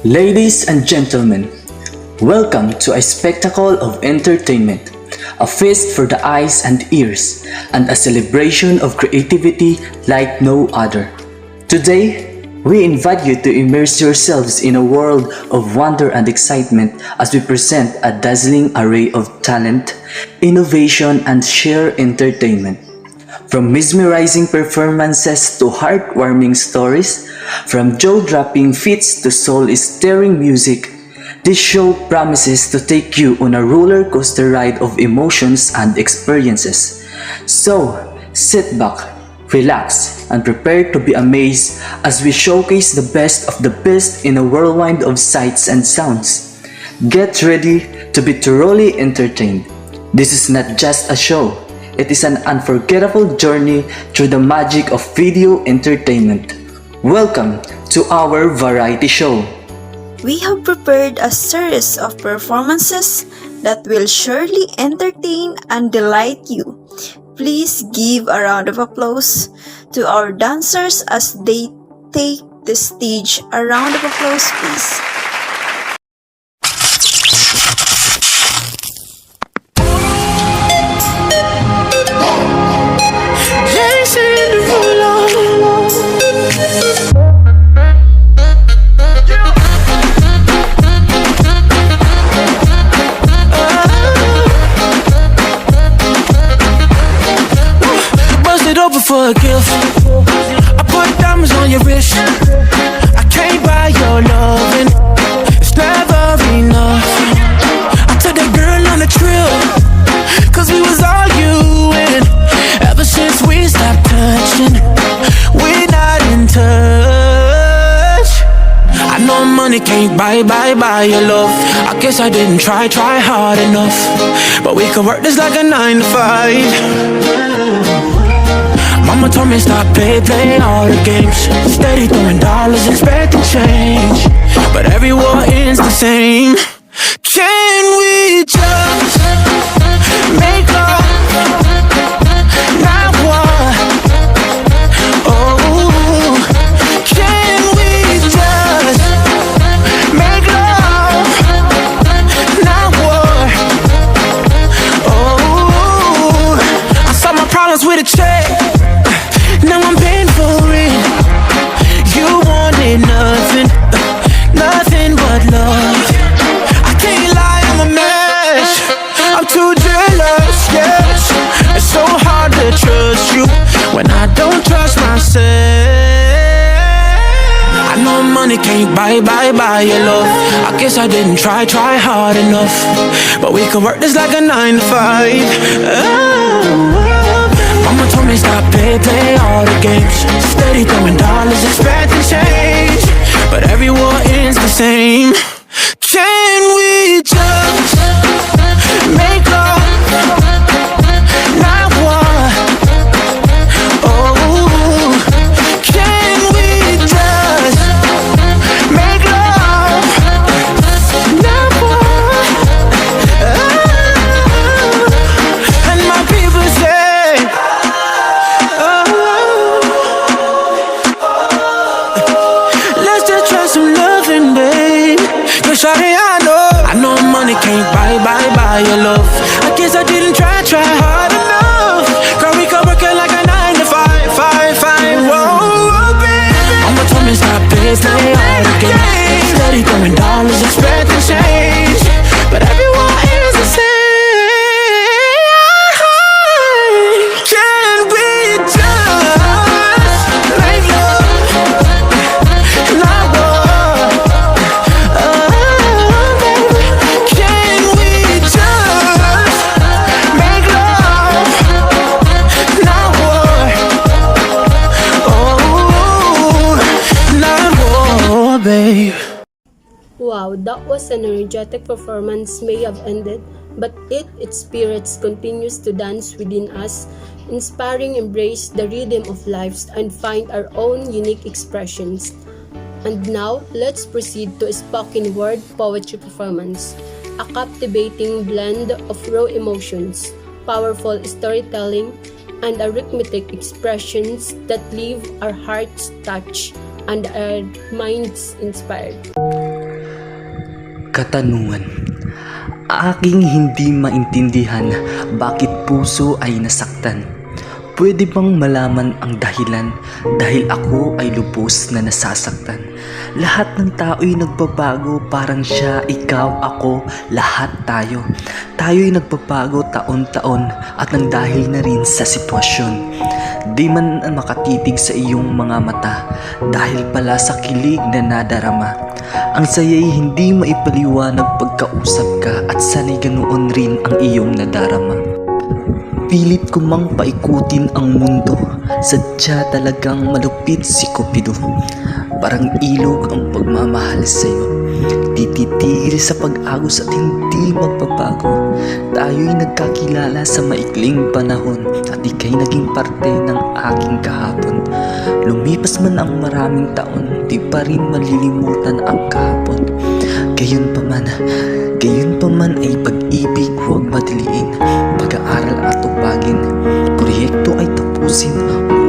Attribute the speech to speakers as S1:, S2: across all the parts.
S1: Ladies and gentlemen, welcome to a spectacle of entertainment, a feast for the eyes and ears, and a celebration of creativity like no other. Today, we invite you to immerse yourselves in a world of wonder and excitement as we present a dazzling array of talent, innovation, and sheer entertainment. From mesmerizing performances to heartwarming stories, from jaw-dropping feats to soul-stirring music, this show promises to take you on a roller coaster ride of emotions and experiences. So, sit back, relax, and prepare to be amazed as we showcase the best of the best in a whirlwind of sights and sounds. Get ready to be thoroughly entertained. This is not just a show. It is an unforgettable journey through the magic of video entertainment. Welcome to our variety show.
S2: We have prepared a series of performances that will surely entertain and delight you. Please give a round of applause to our dancers as they take the stage. A round of applause, please.
S3: Over for a gift. I put diamonds on your wrist. I can't buy your loving. It's never enough. I took that girl on a trip, cause we was arguing. Ever since we stopped touching, we're not in touch. I know money can't buy your love. I guess I didn't try hard enough. But we could work this like a 9 to 5. Mama told me stop play all the games. Steady throwing dollars, expecting change. But every war ends the same. Can we just make love, not war? Oh, can we just make love, not war? Oh, I solve my problems with a check. Now I'm paying for it. You wanted nothing but love. I can't lie, I'm a mess. I'm too jealous, yes. It's so hard to trust you when I don't trust myself. I know money can't buy your love. I guess I didn't try hard enough. But we could work this like a 9 to 5. Oh. Mama told me stop play all the games. Steady throwing dollars, expecting change. But every war ends the same. Can we just make love, not war? Oh, can we just make love, not war? Oh, and my people say, let's just try some loving, babe. Cause shawty, I know money can't buy your love. I guess I didn't try hard enough. Girl, we could work it like a 9 to 5. Whoa, baby. Mama told me stop play all the games. Steady throwing dollars, expecting change. But everyone is the same. Can we just make love, not war? Oh, baby. Can we just make love, not war? Oh, not war, babe.
S4: Wow, that was an energetic performance may have ended, but its spirits continues to dance within us, inspiring embrace the rhythm of life and find our own unique expressions. And now, let's proceed to a spoken word poetry performance, a captivating blend of raw emotions, powerful storytelling, and arithmetic expressions that leave our hearts touched and our minds inspired.
S1: Katanungan. Aking hindi maintindihan bakit puso ay nasaktan. Pwede bang malaman ang dahilan dahil ako ay lubos na nasasaktan? Lahat ng tao'y nagbabago, parang siya, ikaw, ako, lahat tayo. Tayo'y nagbabago taon-taon at nang dahil na rin sa sitwasyon. Di man makatitig sa iyong mga mata dahil pala sa kilig na nadarama. Ang saya'y hindi maipaliwanag pagkausap ka at sana'y ganoon rin ang iyong nadarama. Pilit ko mang paikutin ang mundo, sadya talagang malupit si Cupido. Parang ilog ang pagmamahal sa'yo, tititigil sa pag-agos at hindi magbabago. Tayo'y nagkakilala sa maikling panahon at ika'y naging parte ng aking kahapon. Lumipas man ang maraming taon, di pa rin malilimutan ang kahapon. Gayon pa man ay pag-ibig huwag madiliin, pag-aaral at tupagin, proyekto ay tapusin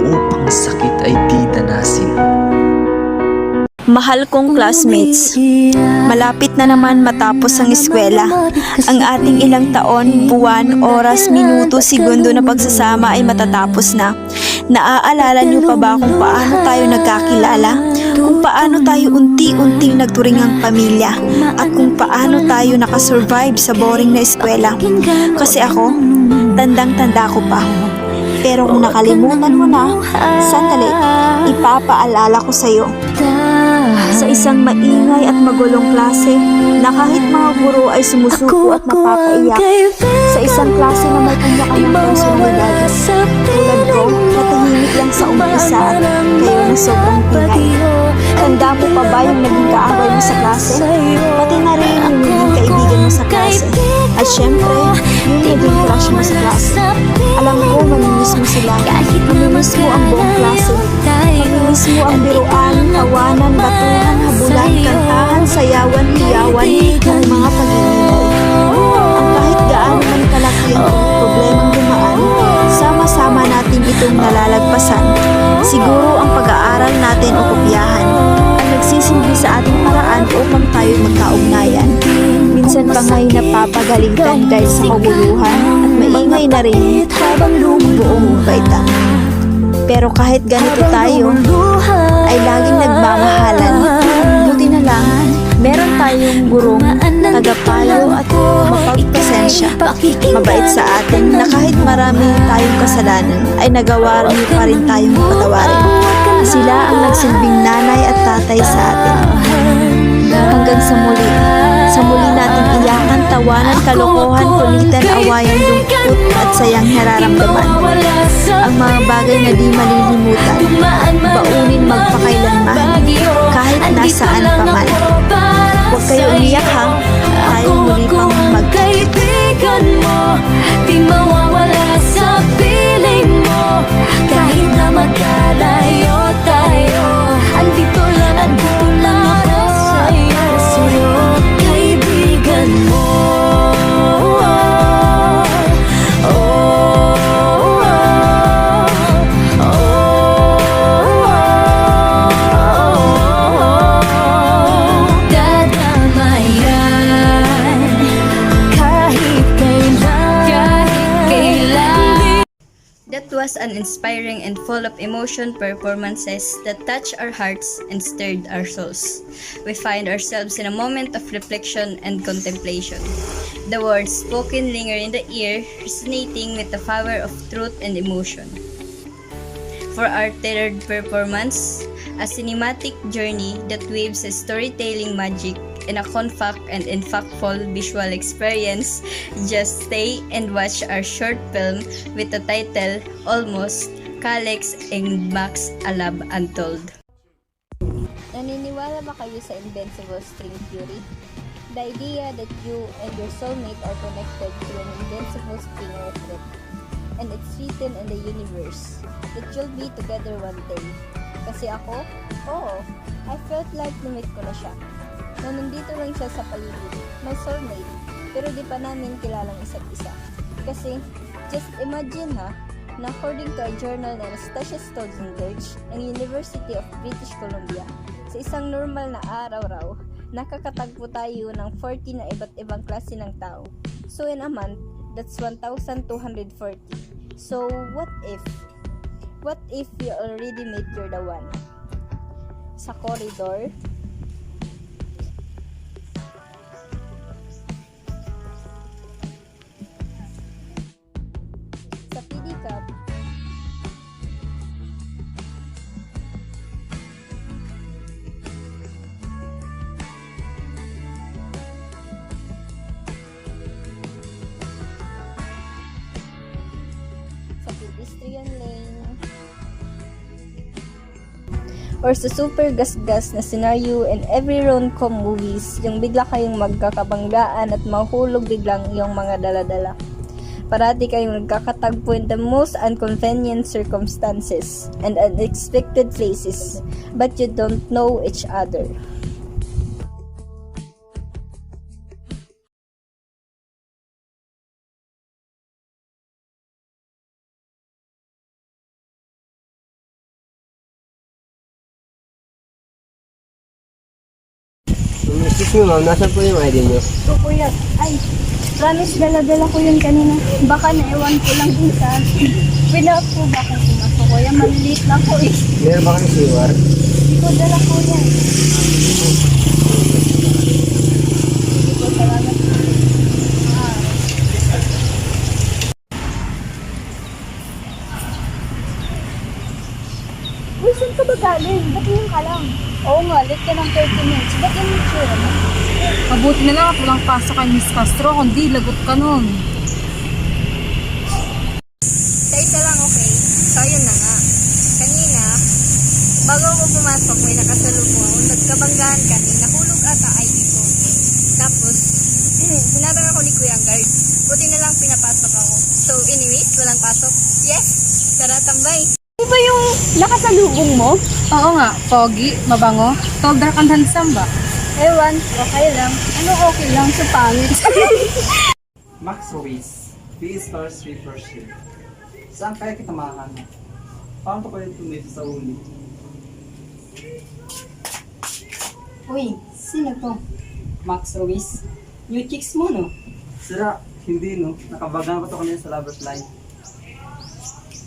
S1: upang sakit ay di danasin.
S2: Mahal kong classmates, malapit na naman matapos ang eskwela. Ang ating ilang taon, buwan, oras, minuto, segundo na pagsasama ay matatapos na. Naaalala niyo pa ba kung paano tayo nagkakilala? Kung paano tayo unti-unting nagturing ang pamilya? At kung paano tayo nakasurvive sa boring na eskwela? Kasi ako, tandang-tanda ko pa. Pero kung nakalimutan mo na, sandali, ipapaalala ko sa'yo. Sa isang maingay at magulong klase na kahit mga guro ay sumusuko at napapaiyak. Sa isang klase na may kanya-kanyang personalidad. Tulad ko, natahimik lang sa umpisa at kayo na sobrang tingay. Tanda mo pa ba yung naging kaaway mo sa klase? Pati na rin yung naging kaibigan mo sa klase. At syempre, yung naging crush mo sa klase. Alam ko, mamimiss mo sila. Mamimiss mo ang buong klase. Mamimiss mo ang biruan, tawanan, batuhan, habulan, kantahan, sayawan, hiyawan, ng mga pag-iingay. Ang kahit gaano man kalaki ang problemang dumaan, sama-sama natin itong nalalagpasan. Siguro ang pag-aaral natin o kopyahan ang nagsisilbi sa ating paraan upang tayo magkaugnayan. Minsan pa nga'y napapagalitan dahil sa kaguluhan at maingay na rin buong baitan. Pero kahit ganito tayo, ay laging nagmamahalan. Buti na lang, meron tayong gurong tagapayo at mapagpasensya. Mabait sa atin na kahit marami tayong kasalanan, ay nagawa niyo pa rin tayong patawarin. Sila ang nagsilbing nanay at tatay sa atin. Hanggang sa muli natin iyakan, tawanan, kalokohan, kulitan, awayan, lungkot at sayang nararamdaman. Ang mga bagay na di malilimutan, baunin magpakailanman, kahit nasaan pa man. Huwag kayo umiyak ha, tayo muli pang
S5: Kaibigan mo, di mawawala sa piling mo. Kahit na magkalayo tayo, andito lang ako sa'yo, kaibigan mo.
S6: That was an inspiring and full of emotion performances that touched our hearts and stirred our souls. We find ourselves in a moment of reflection and contemplation. The words spoken linger in the ear, resonating with the power of truth and emotion. For our third performance, a cinematic journey that weaves a storytelling magic in a compact and impactful visual experience, just stay and watch our short film with the title Almost, Calex and Max A Love Untold.
S7: Naniniwala ba kayo sa invincible string theory? The idea that you and your soulmate are connected through an invincible string or thread, and it's written in the universe that you'll be together one day. Kasi ako, oo, I felt like na-meet ko na siya. Na nandito lang siya sa paligid, my soulmate, pero di pa namin kilalang isa't isa. Kasi, just imagine ha, na according to a journal na Anastasia Stolzenberg ng University of British Columbia, sa isang normal na araw raw, nakakatagpo tayo ng 40 na iba't ibang klase ng tao. So in a month, that's 1,240. So what if you already met you're the one? Sa corridor, sa pedicab, sa pedestrian lane, or sa super gasgas na scenario in every rom-com movies, yung bigla kayong magkakabanggaan at mahulog biglang yung mga dala-dala. Parati kayong nagkakatagpo in the most inconvenient circumstances and unexpected places, but you don't know each other.
S8: Excuse me ma'am, nasaan po yung ID nyo?
S7: So kuya, ay, promise dala-dala ko yun kanina. Baka naiwan ko lang din sa wala po ba kung pumasok kuya? Maliliit lang ko eh.
S8: Meron ba kayong siwar?
S7: Hindi ko dala kuya. Hindi ko salamat. Uy, saan ka ba galing? Ba't yung ka lang? Oo nga, late ka ng 30 minutes. Ba't yung itsura mo?
S9: Mabuti na lang at walang pasok kay Miss Castro, kundi lagot ka nun.
S6: Sa isa lang, okay? So, yun na nga. Kanina, bago ako pumasok, may nakasalubong ako. Nagkabanggahan kami. Nahulog ata ID ko. Tapos, hinarang ako ni Kuya Guard. Buti na lang pinapasok ako. So, anyways, walang pasok. Yes! Tara, tambay!
S7: Di ba yung nakasalubong mo?
S9: Oo nga, pogi, mabango, tall, dark, and handsome ba?
S7: Ewan, okay lang. Ano okay lang sa pangit?
S10: Max Ruiz, B-Stars 3 First Year. Saan kaya kita makahanap? Paano ka pwede tumito sa uli?
S11: Uy, sino to? Max Ruiz? New chicks mo, no?
S10: Sira, hindi no. Nakabagan ko to kanina sa Lovers Line.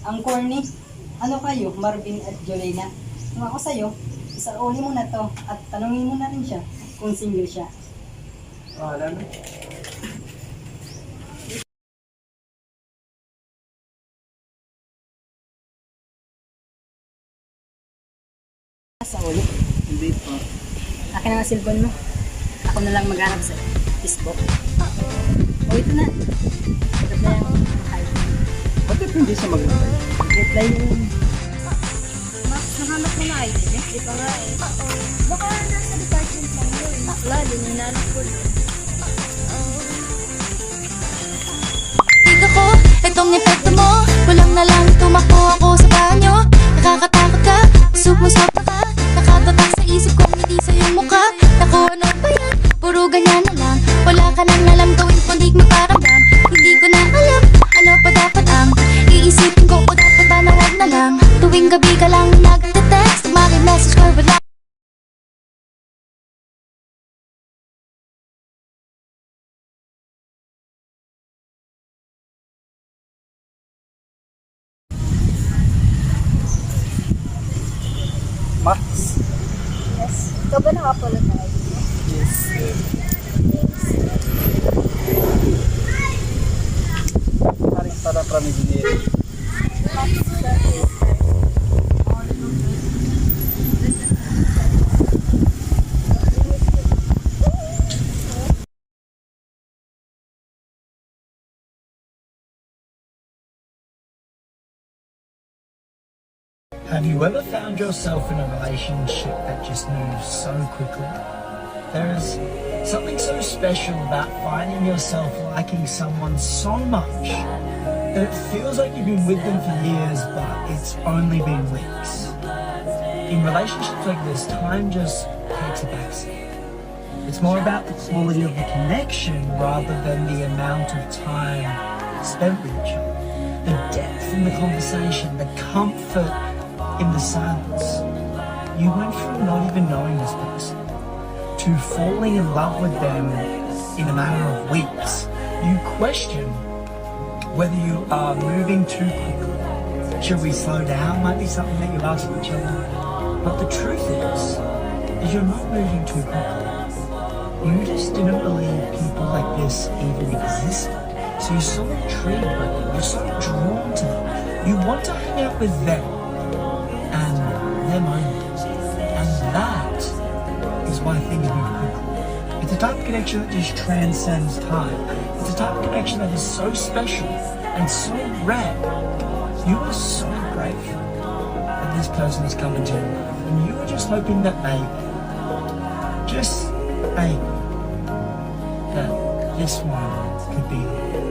S11: Ang corny. Ano kayo, Marvin at Jolena? Kung ako sa'yo, isauli mo na to at tanungin mo na rin siya kung single siya.
S10: Wala na.
S11: Sa uli.
S10: Hindi pa.
S11: Akin na ang cellphone mo. Ako na lang maghanap sa Facebook. O ito na. Ito na yung hi.
S10: Ba't hindi siya mag-reply?
S11: Reply mo.
S6: Max, nahanap mo na ID? Di pa nga eh. Baka nasa department lang mo eh. Wala, din hinanap ko lang.
S5: Dito ko, itong epekto mo. Kulang na lang tumakbo ako sa banyo. Nakakatakot ka, sumusot na ka. Nakatatak sa isip ko, hindi sa iyong mukha. Naku, ano ba yan? Puro ganyan na lang. Wala ka nang alam gawin kundi magparamdam. Hindi ko na alam, ano pa dapat ang iisipin ko o dapat ba na wag na lang. Tuwing gabi ka lang nag-text, maki-message ko wala.
S10: Max?
S7: Yes. Ikaw ba nakapulot na ID mo?
S10: Yes. Paring para pramidinero.
S12: Have you ever found yourself in a relationship that just moves so quickly? There is something so special about finding yourself liking someone so much that it feels like you've been with them for years, but it's only been weeks. In relationships like this, time just takes a backseat. It's more about the quality of the connection rather than the amount of time spent with each other. The depth in the conversation, the comfort in the silence. You went from not even knowing this person to to falling in love with them in a matter of weeks. You question whether you are moving too quickly. Should we slow down? Might be something that you ask each other. But the truth is you're not moving too quickly. You just didn't believe people like this even existed. So you're so intrigued by them. You're so drawn to them. You want to hang out with them and them only. And that is why things move quickly. It's a type of connection that just transcends time. It's a type of connection that is so special and so rare. You are so grateful that this person has come into your life, and you are just hoping that maybe, just maybe, that this one could be there.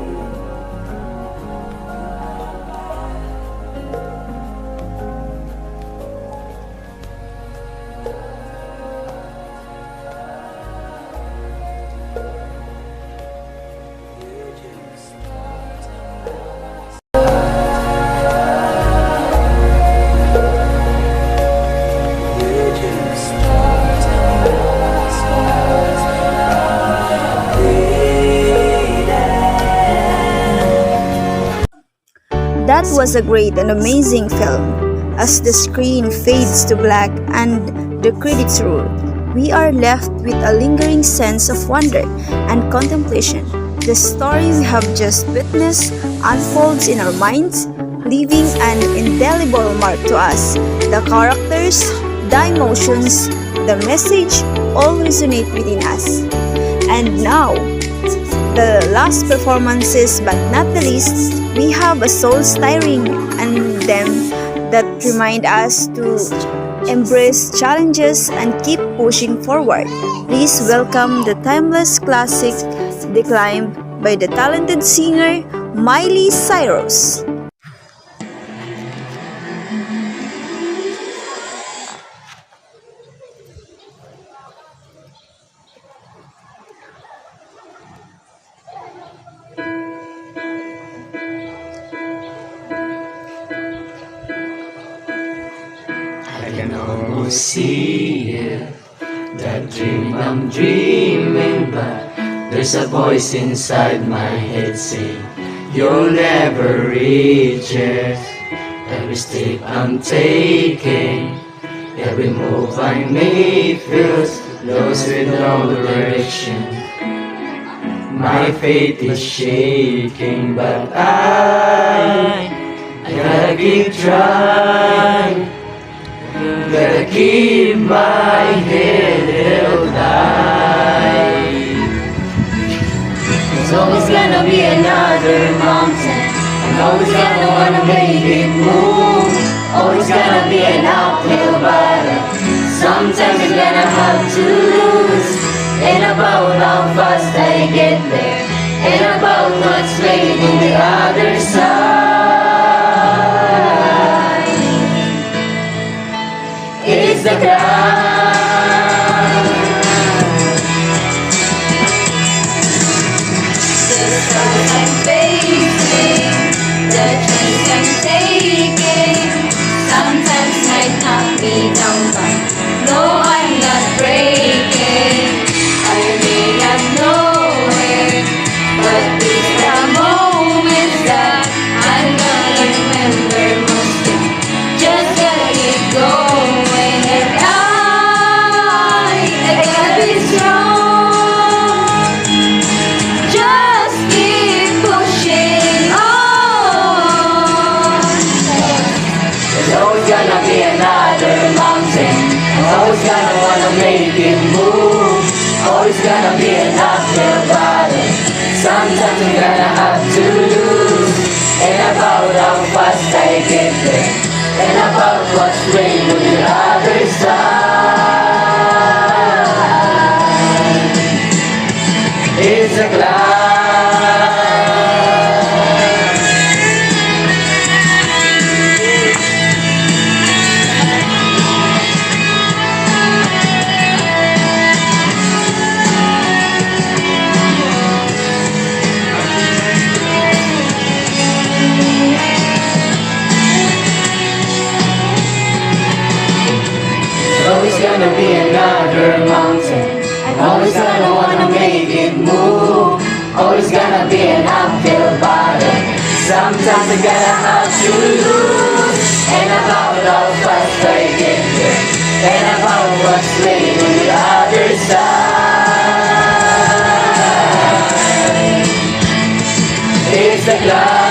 S2: That was a great and amazing film. As the screen fades to black and the credits roll, we are left with a lingering sense of wonder and contemplation. The story we have just witnessed unfolds in our minds, leaving an indelible mark to us. The characters, the emotions, the message all resonate within us. And now, the last performances but not the least, we have a soul-stirring anthem that remind us to embrace challenges and keep pushing forward. Please welcome the timeless classic Decline by the talented singer Miley Cyrus.
S1: I can almost see it, that dream I'm dreaming, but there's a voice inside my head saying, you'll never reach it. Every step I'm taking, every move I make feels lost with no direction. My faith is shaking, but I gotta keep trying. Gotta keep my head held high. There's always gonna be another mountain. I'm always gonna wanna make it move. Always gonna be an uphill battle. Sometimes you're gonna have to lose. Ain't about how fast I get there, ain't about what's waiting on the other side. It's the climb. The struggles I'm facing, the chances I'm taking, sometimes might knock me down, but no, I'm not breaking. I may not know it, but these are moments that I'm gonna remember most. Just gotta keep going, and I gotta be strong. Just keep pushing on. There's always gonna be another mountain. I'm always gonna wanna make it move. Always gonna be an uphill battle. Sometimes I'm gonna have to lose. Ain't about how fast I get there, ain't about what's waiting on the other side. It's a climb. Always gonna be another mountain. Always gonna wanna make it move. Always gonna be an uphill battle. Sometimes I gotta have to lose. And about all frustrated here. And about what's waiting on the other side. It's the climb.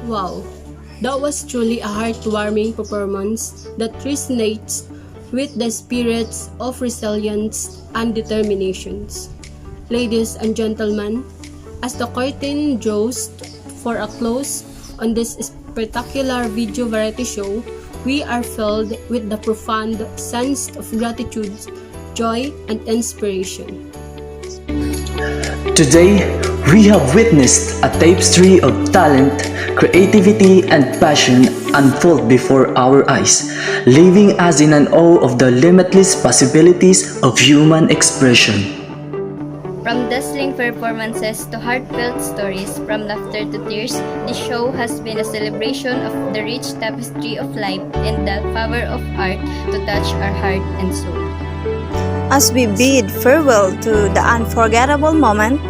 S4: Wow, that was truly a heartwarming performance that resonates with the spirits of resilience and determinations. Ladies and gentlemen, as the curtain draws for a close on this spectacular video variety show, we are filled with the profound sense of gratitude, joy, and inspiration.
S1: Today, we have witnessed a tapestry of talent, creativity, and passion unfold before our eyes, leaving us in an awe of the limitless possibilities of human expression.
S6: From dazzling performances to heartfelt stories, from laughter to tears, this show has been a celebration of the rich tapestry of life and the power of art to touch our heart and soul.
S2: As we bid farewell to the unforgettable moment,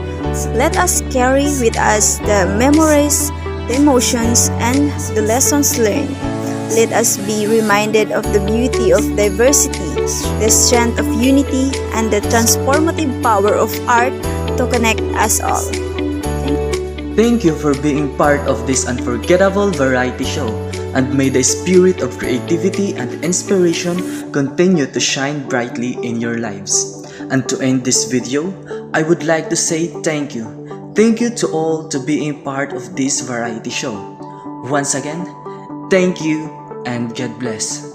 S2: let us carry with us the memories, the emotions, and the lessons learned. Let us be reminded of the beauty of diversity, the strength of unity, and the transformative power of art to connect us all.
S1: Thank you for being part of this unforgettable variety show, and may the spirit of creativity and inspiration continue to shine brightly in your lives. And to end this video, I would like to say thank you. Thank you to all to being part of this variety show. Once again, thank you and God bless.